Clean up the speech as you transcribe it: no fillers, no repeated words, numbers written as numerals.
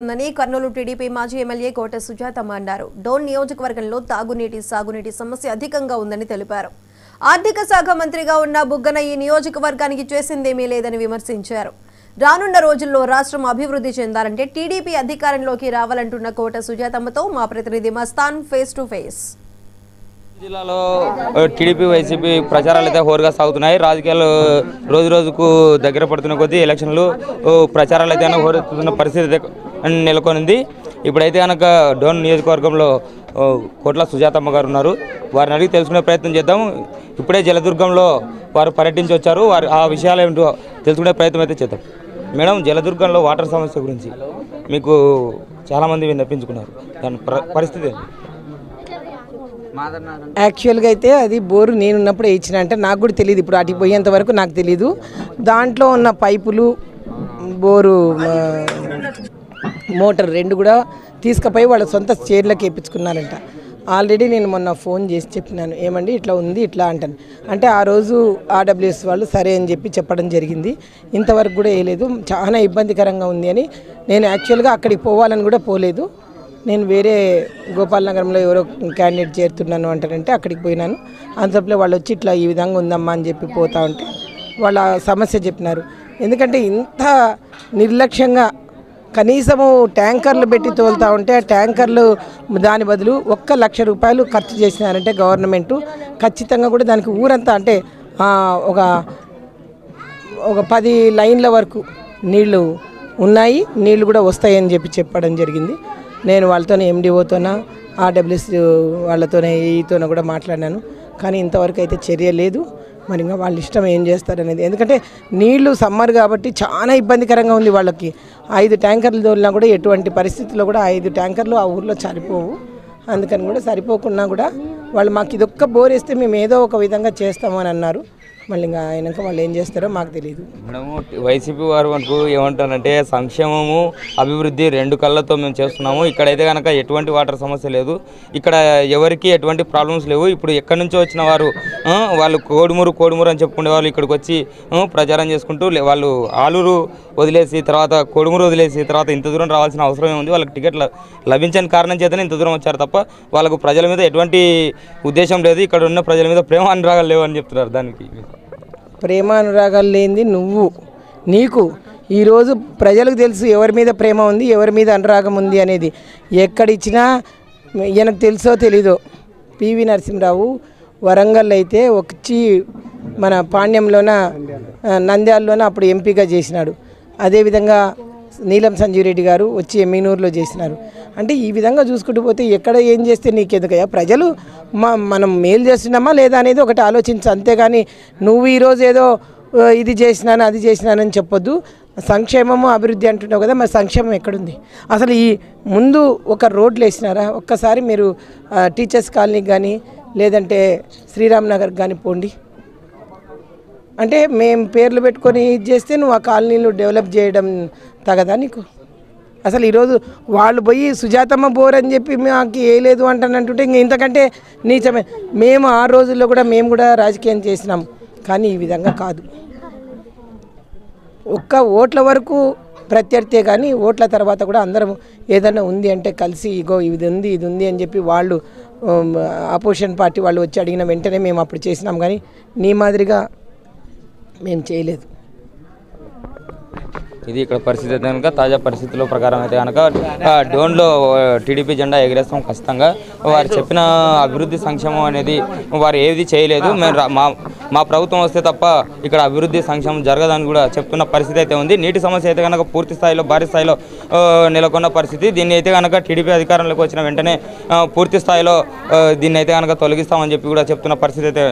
ఉందని కర్నూలు టీడీపీ మాజీ ఎమ్మెల్యే కోట సుజాతమ్మ అన్నారు. డోన్ నియోజకవర్గంలో తాగునీటి సాగునీటి సమస్య అధికంగా ఉందని తెలిపారు. ఆర్థిక శాఖ మంత్రిగా ఉన్న బుగ్గన ఈ నియోజకవర్గానికి చేసిందేమీ లేదని విమర్శించారు. రానున్న రోజుల్లో రాష్ట్రం అభివృద్ధి చెందాలంటే టీడీపీ అధికారంలోకి రావాలంటున్న కోట సుజాతమ్మతో మా ప్రతినిధి మస్తాన్ ఫేస్ టు ఫేస్. జిల్లాలో టీడీపీ వైసీపీ ప్రచారాలు అయితే హోరుగా సాగుతున్నాయి. రాజకీయాలు రోజు రోజుకు దగ్గర పడుతున్న కొద్దీ ఎలక్షన్లు ప్రచారాలు అయితే హోరెత్తుతున్న పరిస్థితి నెలకొనింది. ఇప్పుడైతే కనుక డోన్ నియోజకవర్గంలో కోట్ల సుజాతమ్మ గారు ఉన్నారు. వారిని అడిగి తెలుసుకునే ప్రయత్నం చేద్దాం. ఇప్పుడే జలదుర్గంలో వారు పర్యటించి వచ్చారు. వారు ఆ విషయాలు ఏమిటో తెలుసుకునే ప్రయత్నం అయితే చేద్దాం. మేడం, జలదుర్గంలో వాటర్ సమస్య గురించి మీకు చాలామంది విన్నపించుకున్నారు. దాని పరిస్థితి యాక్చువల్గా అయితే అది బోరు నేనున్నప్పుడు వేయించిన అంటే నాకు కూడా తెలియదు. ఇప్పుడు అటు పోయేంత వరకు నాకు తెలీదు. దాంట్లో ఉన్న పైపులు బోరు మోటార్ రెండు కూడా తీసుకుపోయి వాళ్ళ సొంత చైర్లకు వేయించుకున్నారంట. ఆల్రెడీ నేను మొన్న ఫోన్ చేసి చెప్పినాను, ఏమండి ఇట్లా ఉంది ఇట్లా అంటాను. అంటే ఆ రోజు ఆర్డబ్ల్యూఎస్ వాళ్ళు సరే అని చెప్పి చెప్పడం జరిగింది. ఇంతవరకు కూడా వేయలేదు. చాలా ఇబ్బందికరంగా ఉంది అని నేను యాక్చువల్గా అక్కడికి పోవాలని కూడా పోలేదు. నేను వేరే గోపాల్ నగరంలో ఎవరో క్యాండిడేట్ చేరుతున్నాను అంటారంటే అక్కడికి పోయినాను. అంతలో వాళ్ళు వచ్చి ఇట్లా ఈ విధంగా ఉందమ్మా అని చెప్పి పోతా ఉంటే వాళ్ళ సమస్య చెప్పినారు. ఎందుకంటే ఇంత నిర్లక్ష్యంగా కనీసము ట్యాంకర్లు పెట్టి తోలుతూ ఉంటే ఆ ట్యాంకర్లు దాని బదులు 1,00,000 రూపాయలు ఖర్చు చేసినారంటే గవర్నమెంటు ఖచ్చితంగా కూడా దానికి ఊరంతా అంటే ఒక 10 లైన్ల వరకు నీళ్లు ఉన్నాయి, నీళ్లు కూడా వస్తాయని చెప్పి చెప్పడం జరిగింది. నేను వాళ్ళతోనే ఎండిఓతోన ఆర్డబ్ల్యూఎస్ వాళ్ళతోనే ఈతోనే కూడా మాట్లాడినాను. కానీ ఇంతవరకు అయితే చర్య లేదు. మరి ఇంకా వాళ్ళ ఇష్టం ఏం చేస్తారనేది. ఎందుకంటే నీళ్లు సమ్మర్ కాబట్టి చాలా ఇబ్బందికరంగా ఉంది వాళ్ళకి. 5 ట్యాంకర్లు తోలినా కూడా ఎటువంటి పరిస్థితుల్లో కూడా 5 ట్యాంకర్లు ఆ ఊర్లో సరిపోవు. అందుకని కూడా సరిపోకున్నా కూడా వాళ్ళు మాకు ఇదొక్క బోర్ వేస్తే మేము ఏదో ఒక విధంగా చేస్తామని అన్నారు. మళ్ళీ ఇంకా అయినాక వాళ్ళు ఏం చేస్తారో మాకు తెలియదు. మనము వైసీపీ వారు మనకు ఏమంటారంటే సంక్షేమము అభివృద్ధి 2 కళ్ళతో మేము చేస్తున్నాము. ఇక్కడైతే కనుక ఎటువంటి వాటర్ సమస్య లేదు. ఇక్కడ ఎవరికి ఎటువంటి ప్రాబ్లమ్స్ లేవు. ఇప్పుడు ఎక్కడి నుంచో వచ్చిన వారు వాళ్ళు కోడుమూరు అని చెప్పుకునే వాళ్ళు ఇక్కడికి వచ్చి ప్రచారం చేసుకుంటూ వాళ్ళు ఆలూరు వదిలేసి తర్వాత కోడుమూరు వదిలేసి తర్వాత ఇంత దూరం రావాల్సిన అవసరం ఏముంది. వాళ్ళకి టికెట్ లభించని కారణం చేతనే ఇంత దూరం వచ్చారు తప్ప వాళ్ళకు ప్రజల మీద ఎటువంటి ఉద్దేశం లేదు. ఇక్కడ ఉన్న ప్రజల మీద ప్రేమ అనురాగాలు లేవు అని చెప్తున్నారు. దానికి ప్రేమ అనురాగాలు లేనిది నీకు ఈరోజు ప్రజలకు తెలుసు ఎవరి మీద ప్రేమ ఉంది, ఎవరి మీద అనురాగం ఉంది అనేది. ఎక్కడిచ్చినా ఈయనకు తెలుసో తెలీదో పివి నరసింహరావు వరంగల్ అయితే వచ్చి మన పాణ్యంలోన నంద్యాలలోన అప్పుడు ఎంపీగా చేసినాడు. అదేవిధంగా నీలం సంజీవ్ రెడ్డి గారు వచ్చి ఎమ్మిగనూరులో చేసినారు. అంటే ఈ విధంగా చూసుకుంటూ పోతే ఎక్కడ ఏం చేస్తే నీకెందుకయ్యా? ప్రజలు మనం మేలు చేస్తున్నామా లేదా అనేది ఒకటి ఆలోచించు. అంతేగాని నువ్వు ఈరోజు ఏదో ఇది చేసినాను అది చేసినానని చెప్పొద్దు. సంక్షేమము అభివృద్ధి అంటున్నావు కదా, మరి సంక్షేమం ఎక్కడుంది? అసలు ఈ ముందు ఒక రోడ్లు వేసినారా? ఒక్కసారి మీరు టీచర్స్ కాలనీకి కానీ లేదంటే శ్రీరామ్ నగర్కి కానీ పోండి. అంటే మేము పేర్లు పెట్టుకొని ఇది చేస్తే నువ్వు ఆ కాలనీలు డెవలప్ చేయడం తగదా నీకు? అసలు ఈరోజు వాళ్ళు పోయి సుజాతమ్మ బోర్ అని చెప్పి మాకు వేయలేదు అంటానంటుంటే ఇంక ఇంతకంటే నీచమే. మేము ఆ రోజుల్లో కూడా మేము కూడా రాజకీయం చేసినాం. కానీ ఈ విధంగా కాదు. ఒక్క ఓట్ల వరకు ప్రత్యర్థే కానీ ఓట్ల తర్వాత కూడా అందరం ఏదైనా ఉంది అంటే కలిసి ఇగో ఇది ఉంది అని చెప్పి వాళ్ళు అపోజిషన్ పార్టీ వాళ్ళు వచ్చి అడిగిన వెంటనే మేము అప్పుడు చేసినాం. కానీ నీ మాదిరిగా మేము చేయలేదు. ఇది ఇక్కడ పరిస్థితి అయితే కనుక తాజా పరిస్థితుల ప్రకారం అయితే కనుక డోన్లో టీడీపీ జెండా ఎగిరేస్తాం ఖచ్చితంగా. వారు చెప్పిన అభివృద్ధి సంక్షేమం అనేది వారు ఏది చేయలేదు. మా ప్రభుత్వం వస్తే తప్ప ఇక్కడ అభివృద్ధి సంక్షేమం జరగదని కూడా చెప్తున్న పరిస్థితి అయితే ఉంది. నీటి సమస్య అయితే కనుక పూర్తి స్థాయిలో భారీ స్థాయిలో నెలకొన్న పరిస్థితి. దీన్ని అయితే కనుక టీడీపీ అధికారంలోకి వచ్చిన వెంటనే పూర్తి స్థాయిలో దీన్ని అయితే కనుక తొలగిస్తామని చెప్పి కూడా చెప్తున్న పరిస్థితి అయితే